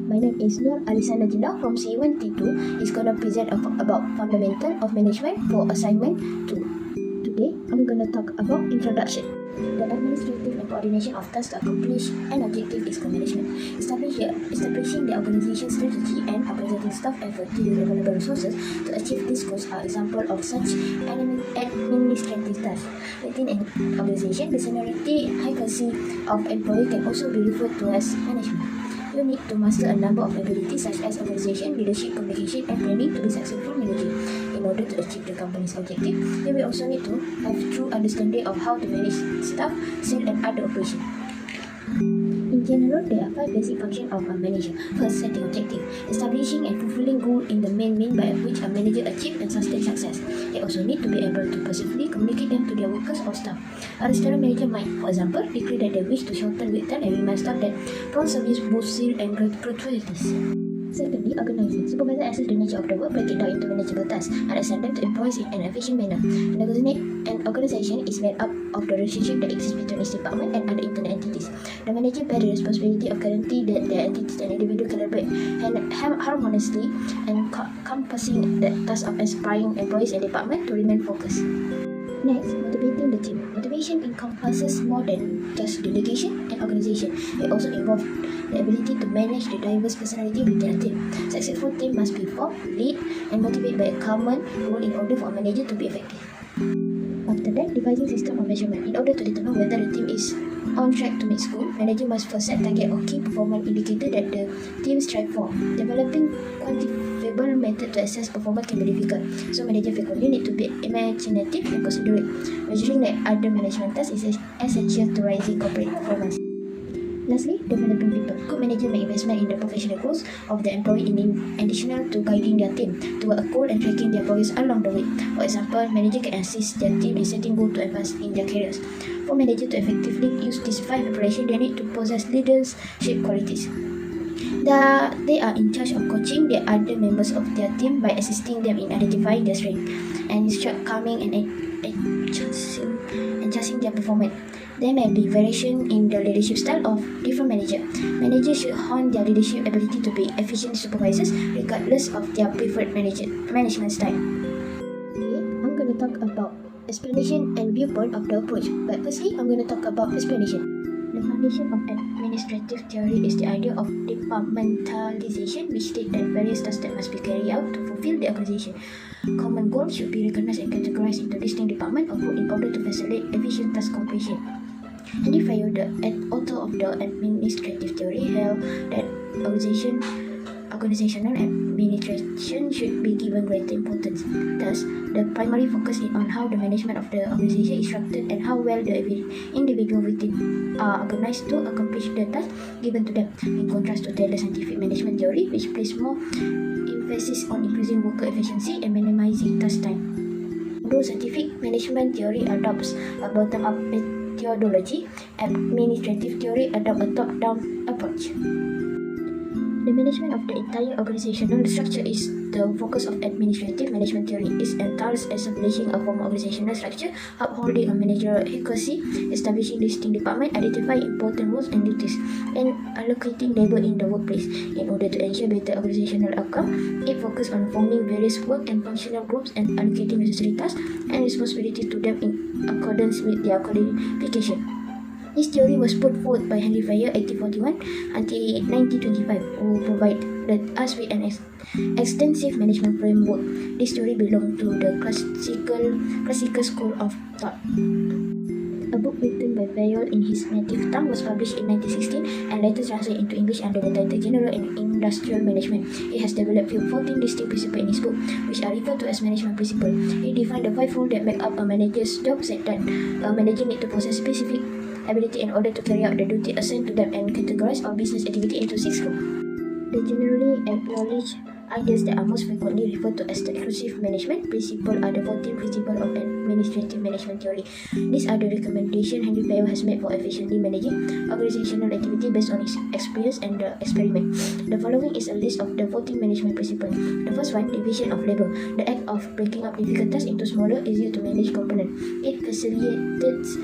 My name is Nur Alisana Najila from C1 T2. Is gonna present about fundamental of management for assignment 2. Today, I'm gonna talk about introduction. The administrative and coordination of tasks to accomplish an objective is co-management. Establishing the organization strategy and organizing staff effort to use available resources to achieve these goals are examples of such administrative tasks. Within an organization, the seniority and hierarchy of employee can also be referred to as management. You need to master a number of abilities such as organization, leadership, communication, and planning to be successful manager. In order to achieve the company's objective, you will also need to have true understanding of how to manage staff, sales, and other operations. In general, there are 5 basic functions of a manager. First, setting objective, establishing and fulfilling goals in the main means by which a manager achieves and sustains success. They also need to be able to positively communicate them to their workers or staff. A restaurant manager might, for example, declare that they wish to shorten wait time and remind staff that prompt service boosts sales and gratuities. Secondly, organizing. Supervisor assess the nature of the work, break it down into manageable tasks, and assign them to employees in an efficient manner. An organization is made up of the relationship that exists between its department and other internal entities. The manager bears the responsibility of guaranteeing that their entities and individuals collaborate harmoniously and encompassing the task of inspiring employees and department to remain focused. Next, motivating the team. Motivation encompasses more than just delegation and organization. It also involves the ability to manage the diverse personality within a team. Successful team must be formed, lead, and motivated by a common goal in order for a manager to be effective. After that, devising system of measurement. In order to determine whether the team is on track to meet goal, manager must first set target or key performance indicator that the team strive for. Developing quantifiable method to assess performance can be difficult, so manager frequently need to be imaginative and considerate. Measuring the other management tasks is essential to raising corporate performance. Lastly, developing people. Good manager make investment in the professional growth of the employee in addition to guiding their team toward a goal and tracking their progress along the way. For example, manager can assist their team in setting goals to advance in their careers. For manager to effectively use these 5 operations, they need to possess leadership qualities. They are in charge of coaching the other members of their team by assisting them in identifying their strengths and shortcomings and adjusting their performance. There may be variation in the leadership style of different managers. Managers should hone their leadership ability to be efficient supervisors regardless of their preferred management style. Today, I'm going to talk about explanation and viewpoint of the approach. But firstly, I'm going to talk about explanation. The foundation of administrative theory is the idea of departmentalization, which states that various tasks that must be carried out to fulfill the organization. Common goals should be recognized and categorized into distinct departments or groups in order to facilitate efficient task completion. Henry Fayol, the author of the administrative theory, held that organizational administration should be given greater importance. Thus, the primary focus is on how the management of the organization is structured and how well the individual within are organized to accomplish the task given to them, in contrast to Taylor's scientific management theory, which places more emphasis on increasing worker efficiency and minimizing task time. Although scientific management theory adopts a bottom-up methodology, administrative theory adopts a top-down approach. The management of the entire organizational structure is the focus of administrative management theory. It entails establishing a formal organizational structure, upholding a managerial hierarchy, establishing distinct departments, identifying important roles and duties, and allocating labor in the workplace. In order to ensure better organizational outcome, it focuses on forming various work and functional groups and allocating necessary tasks and responsibilities to them in accordance with their qualification. This theory was put forth by Henry Fayol 1841 until 1925, who provided us with an extensive management framework. This theory belonged to the classical school of thought. A book written by Fayol in his native tongue was published in 1916 and later translated into English under the title General and Industrial Management. He has developed 14 distinct principles in his book, which are referred to as management principles. He defined the 5 rules that make up a manager's job, said that a manager needs to possess specific ability in order to carry out the duty assigned to them, and categorize our business activity into 6 groups. The generally acknowledged ideas that are most frequently referred to as the exclusive management principle are the 14 principles of administrative management theory. These are the recommendations Henry Fayol has made for efficiently managing organizational activity based on his experience and the experiment. The following is a list of the 14 management principles. The first one, division of labor, the act of breaking up difficult tasks into smaller, easier to manage components. It facilitates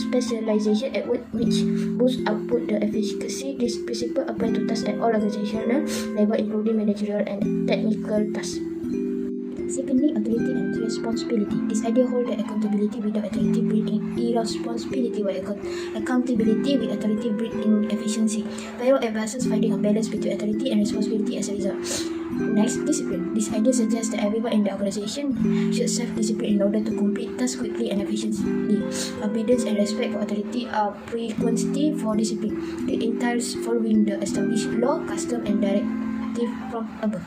specialization at work, which boosts output the efficacy. This principle applies to tasks at all organizational level, including managerial and technical tasks. Secondly, authority and responsibility. This idea holds that accountability without authority breeds irresponsibility, while accountability with authority breeds inefficiency. Fayol advances finding a balance between authority and responsibility as a result. Next, discipline. This idea suggests that everyone in the organization should self-discipline in order to complete tasks quickly and efficiently. Obedience and respect for authority are prerequisites for discipline. It entails following the established law, custom, and directive from above.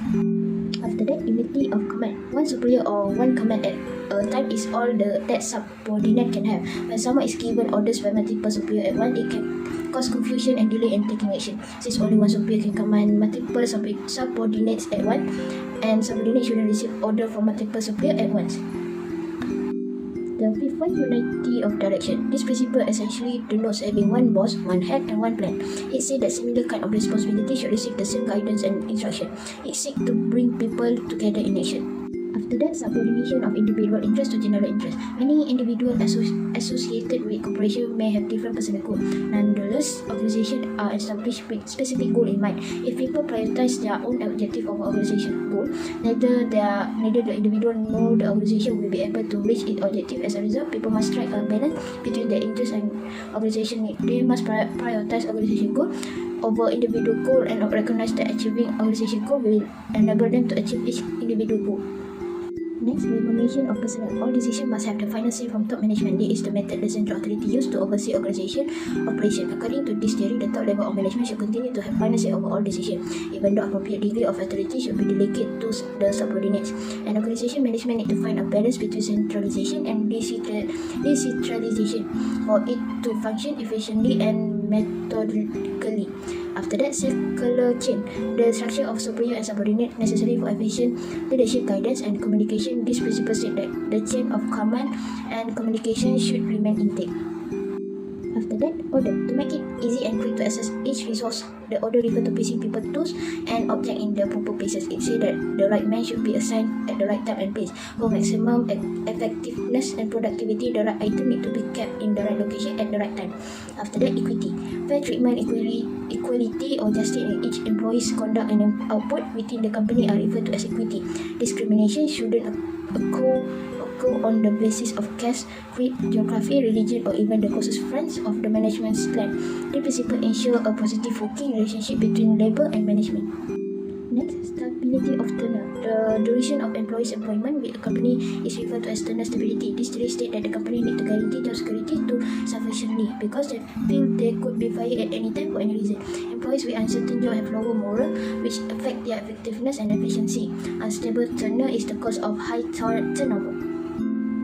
After that, unity of command. One superior or one command at a time is all that subordinate can have. When someone is given orders by multiple superior at once, it can cause confusion and delay in taking action. Since only one superior can command multiple subordinates at once, and subordinates shouldn't receive order from multiple superior at once. The fifth one, unity of direction. This principle essentially denotes having one boss, one head, and one plan. It says that similar kind of responsibility should receive the same guidance and instruction. It seeks to bring people together in action. After that, subordination of individual interest to general interest. Many individuals associated with corporation may have different personal goals. Nonetheless, organizations are established with specific goal in mind. If people prioritize their own objective over organization goal, neither the individual nor the organization will be able to reach its objective. As a result, people must strike a balance between their interests and organization need. They must prioritize organization goal over individual goal and recognize that achieving organization goal will enable them to achieve each individual goal. Next, remuneration of personnel. All decisions must have the final say from top management. This is the method the central authority used to oversee organization operation. According to this theory, the top level of management should continue to have final say over all decisions, even though appropriate degree of authority should be delegated to the subordinates. An organization management need to find a balance between centralization and decentralization for it to function efficiently and methodically. After that, circular chain. The structure of superior and subordinate necessary for efficient leadership, guidance, and communication. This principle states that the chain of command and communication should remain intact. After that, order. To make it easy and quick to access each resource, the order refers to placing people, tools, and objects in the proper places. It says that the right man should be assigned at the right time and place. For maximum effectiveness and productivity, the right item need to be kept in the right location at the right time. After that, equity. Fair treatment, equality or justice in each employee's conduct and output within the company are referred to as equity. Discrimination shouldn't occur on the basis of caste, creed, geography, religion, or even the closest friends of the management's plan. The principle ensure a positive working relationship between labor and management. Next, stability of tenure. The duration of employees' employment with a company is referred to as tenure stability. This theory states that the company need to guarantee job security to sufficiently because they feel they could be fired at any time for any reason. Employees with uncertain job have lower morale, which affect their effectiveness and efficiency. Unstable tenure is the cause of high turnover.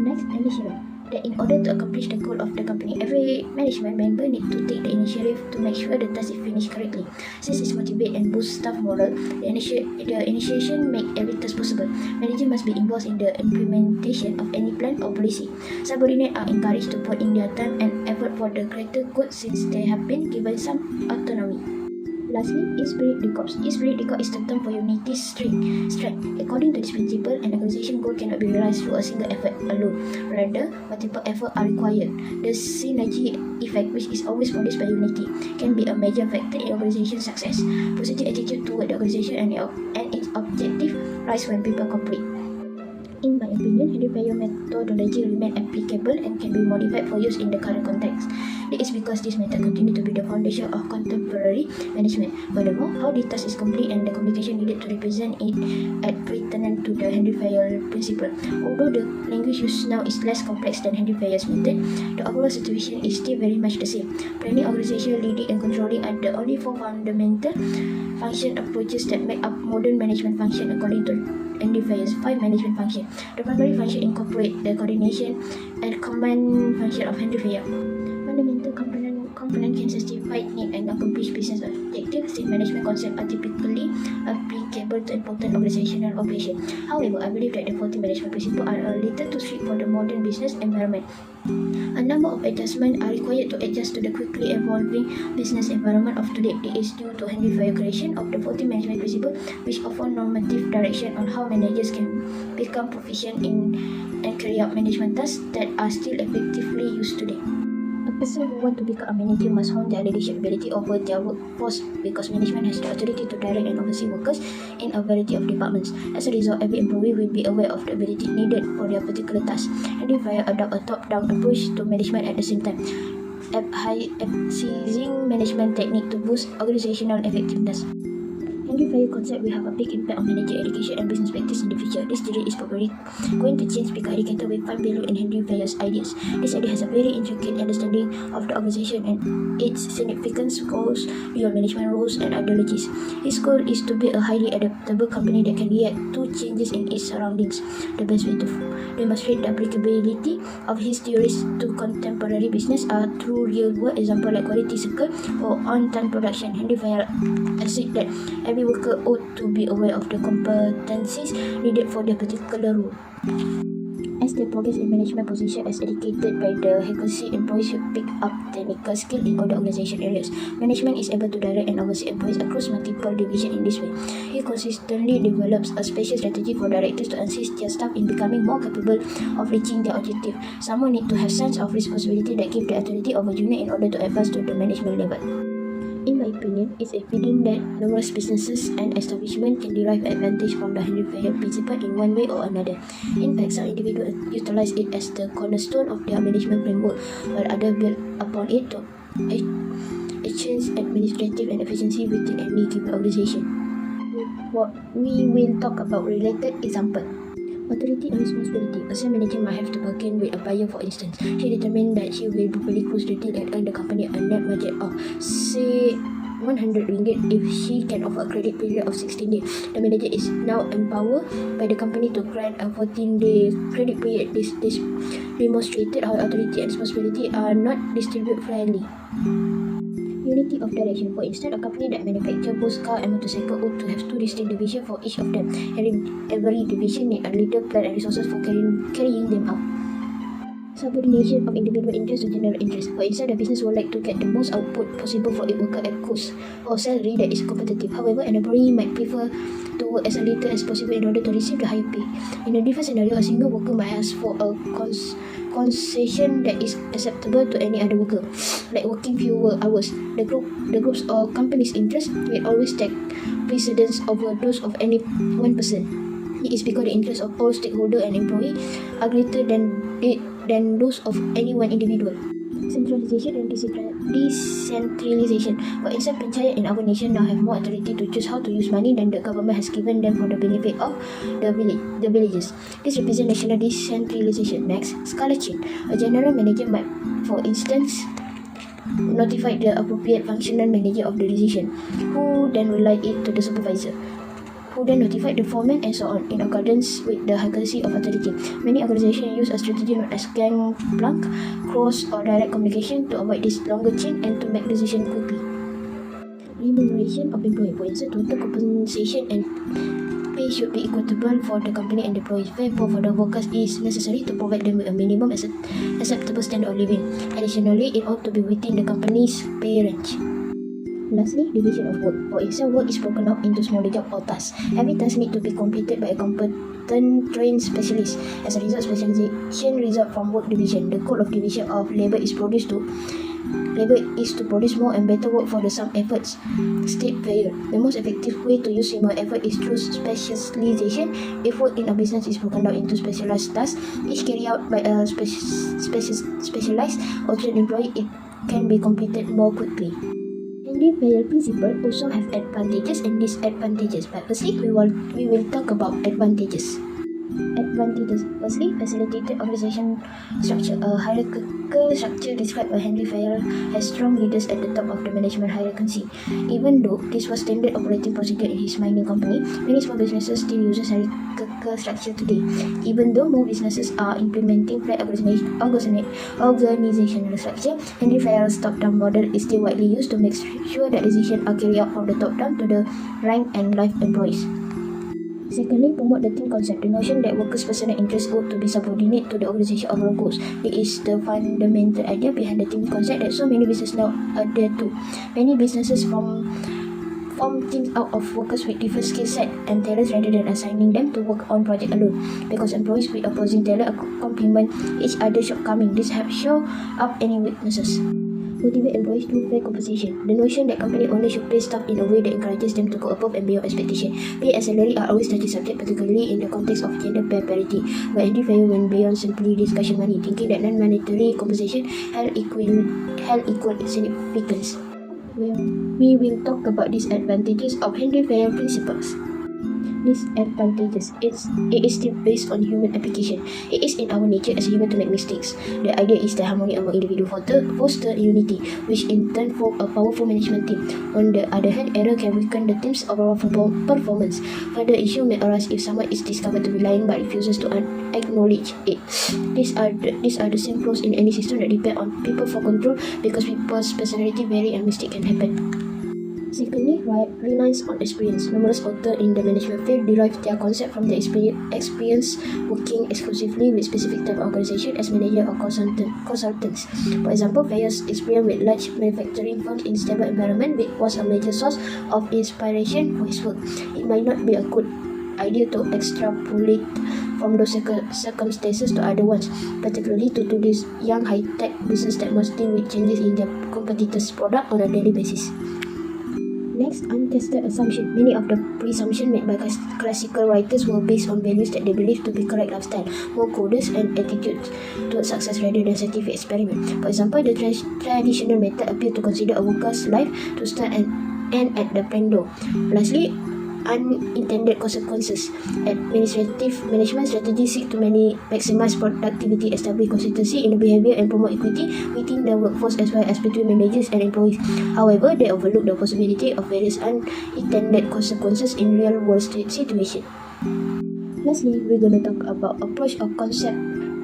Next, initiative. That in order to accomplish the goal of the company, every management member needs to take the initiative to make sure the task is finished correctly. Since it motivates and boosts staff morale, the initiation makes every task possible. Managers must be involved in the implementation of any plan or policy. Subordinates are encouraged to put in their time and effort for the greater good since they have been given some autonomy. Lastly, esprit de corps. Esprit de corps is the term for unity strength. According to this principle, an organization goal cannot be realized through a single effort alone. Rather, multiple efforts are required. The synergy effect, which is always produced by unity, can be a major factor in organization success. Positive attitude toward the organization and its objective rise when people cooperate. In my opinion, Henry Fayol methodology remains applicable and can be modified for use in the current context. This is because this method continues to be the foundation of contemporary management. Furthermore, how the task is complete and the communication needed to represent it add pertinent to the Henry Fayol principle. Although the language used now is less complex than Henry Fayol's method, the overall situation is still very much the same. Planning, organization, leading, and controlling are the only four fundamental function approaches that make up modern management function according to Henry Fayol's 5 management functions. The primary function incorporate the coordination and command function of Henry Fayol. Fundamental component can satisfy need and accomplish business objective since management concepts are typically applicable to important organizational operations. However, I believe that the 40 management principles are a little too strict for the modern business environment. A number of adjustments are required to adjust to the quickly evolving business environment of today. This is due to Henry Fayol creation of the 40 management principles, which offer normative direction on how managers can become proficient in and carry out management tasks that are still effectively used today. A person who wants to become a manager must hone their leadership ability over their workforce because management has the authority to direct and oversee workers in a variety of departments. As a result, every employee will be aware of the ability needed for their particular task. Henry Fayol adopted a top-down approach to management at the same time, seizing management technique to boost organizational effectiveness. Henry Fayol concept will have a big impact on manager education and business practice in the future. This theory is probably going to change because educators will find value in Henry Fayol's ideas. This idea has a very intricate understanding of the organization and its significance, goals, beyond management roles and ideologies. His goal is to be a highly adaptable company that can react to changes in its surroundings. The best way to demonstrate the applicability of his theories to contemporary business are through real-world examples like quality circle or on-time production. Henry Fayol asserts that every worker ought to be aware of the competencies needed for their particular role. As they progress in management position as educated by the Higginson, employees should pick up technical skill in other organization areas. Management is able to direct and oversee employees across multiple divisions in this way. He consistently develops a special strategy for directors to assist their staff in becoming more capable of reaching their objective. Someone need to have sense of responsibility that give the authority over junior in order to advance to the management level. In my opinion, it's evident that numerous businesses and establishments can derive advantage from the Henry Fayol principle in one way or another. In fact, some individuals utilize it as the cornerstone of their management framework, while others build upon it to enhance administrative and efficiency within any given organization. We will talk about related example. Authority and responsibility. A sales manager might have to bargain with a buyer, for instance. She determined that she will properly close the deal and earn the company a net margin of, say, 100 ringgit if she can offer a credit period of 16 days. The manager is now empowered by the company to grant a 14-day credit period. This demonstrated how authority and responsibility are not distributed fairly. Unity of direction. For instance, a company that manufactures both car and motorcycle ought to have two distinct divisions for each of them. Every division needs a leader, plan and resources for carrying them out. Subordination of individual interest to general interest. For instance, the business would like to get the most output possible for its worker at cost or salary that is competitive. However, an employee might prefer to work as little as possible in order to receive the higher pay. In a different scenario, a single worker might ask for a concession that is acceptable to any other worker, like working fewer hours. The group's or company's interest will always take precedence over those of any one person. It is because the interests of all stakeholders and employees are greater than those of any one individual. Centralization and decentralization. For instance, panchayat in our nation now have more authority to choose how to use money than the government has given them for the benefit of the villages. This represents national decentralization. Next, scholar chain. A general manager might, for instance, notify the appropriate functional manager of the decision, who then relay it to the supervisor, who then notified the foreman and so on, in accordance with the hierarchy of authority. Many organizations use a strategy known as gangplank, cross or direct communication to avoid this longer chain and to make decisions quickly. Remuneration of employee. For instance, total compensation and pay should be equitable for the company and the employees. Therefore, for the workers, it is necessary to provide them with a minimum acceptable standard of living. Additionally, it ought to be within the company's pay range. Lastly, division of work. For instance, work is broken up into smaller jobs or tasks. Every task needs to be completed by a competent trained specialist. As a result, specialization results from work division. The goal of division of labor is to produce more and better work for the sum efforts. State Fayol. The most effective way to use human effort is through specialization. If work in a business is broken down into specialized tasks, each carried out by a specialized or trained employee, it can be completed more quickly. Henry Fayol principle also have advantages and disadvantages, but firstly we will talk about advantages. Advantages. Firstly, facilitated organization structure. A hierarchical structure described by Henry Fayol has strong leaders at the top of the management hierarchy. Even though this was standard operating procedure in his mining company, many small businesses still use hierarchical structure today. Even though more businesses are implementing flat organizational structure, Henry Fayol's top-down model is still widely used to make sure that decisions are carried out from the top down to the rank and life employees. Secondly, promote the team concept, the notion that workers' personal interests ought to be subordinate to the organization's overall goals. It is the fundamental idea behind the team concept that so many businesses now adhere to. Many businesses form teams out of workers with different skill set and talents rather than assigning them to work on project alone, because employees with opposing talent complement each other's shortcomings. This helps show up any weaknesses. Motivate employees through fair compensation. The notion that company owners should pay staff in a way that encourages them to go above and beyond expectation. Pay and salary are always touchy subject, particularly in the context of gender pay parity, but Henry Fayol went beyond simply discussion money, thinking that non-monetary compensation held equal significance. We will talk about disadvantages of Henry Fayol principles. Disadvantages. It is still based on human application. It is in our nature as a human to make mistakes. The idea is that harmony among individuals foster unity, which in turn form a powerful management team. On the other hand, error can weaken the team's overall performance. Further issue may arise if someone is discovered to be lying but refuses to acknowledge it. These are the same flaws in any system that depend on people for control, because people's personality vary and mistake can happen. Secondly, reliance on experience. Numerous authors in the management field derive their concept from their experience working exclusively with specific type of organization as manager or consultants. For example, Fayol's experience with large manufacturing firms in stable environment was a major source of inspiration for his work. It might not be a good idea to extrapolate from those circumstances to other ones, particularly to today's young high-tech business that must deal with changes in their competitors' product on a daily basis. Next, untested assumption. Many of the presumptions made by classical writers were based on values that they believed to be correct lifestyle, more codes and attitudes towards success rather than scientific experiment. For example, the traditional method appeared to consider a worker's life to start and end at the planned door. Lastly, unintended consequences. Administrative management strategies seek to maximize productivity, establish consistency in the behavior, and promote equity within the workforce as well as between managers and employees. However, they overlook the possibility of various unintended consequences in real-world situations. Lastly, we're going to talk about approach or concept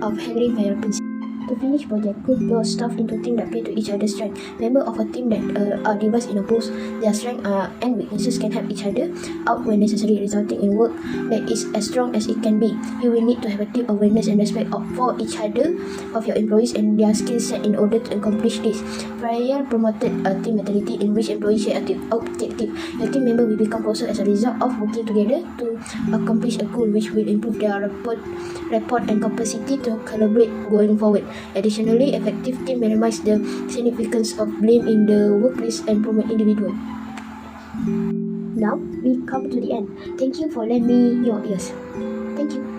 of Henry Fayol principle. To finish project, group your staff into teams that play to each other's strength. Members of a team that are divided in both their strengths and weaknesses can help each other out when necessary, resulting in work that is as strong as it can be. You will need to have a deep awareness and respect for each other, of your employees and their skill set in order to accomplish this. Fayol promoted a team mentality in which employees share objective. Your team member will become closer as a result of working together to accomplish a goal, which will improve their rapport and capacity to collaborate going forward. Additionally, effective team minimize the significance of blame in the workplace and promote individual. Now, we come to the end. Thank you for lending me your ears. Thank you.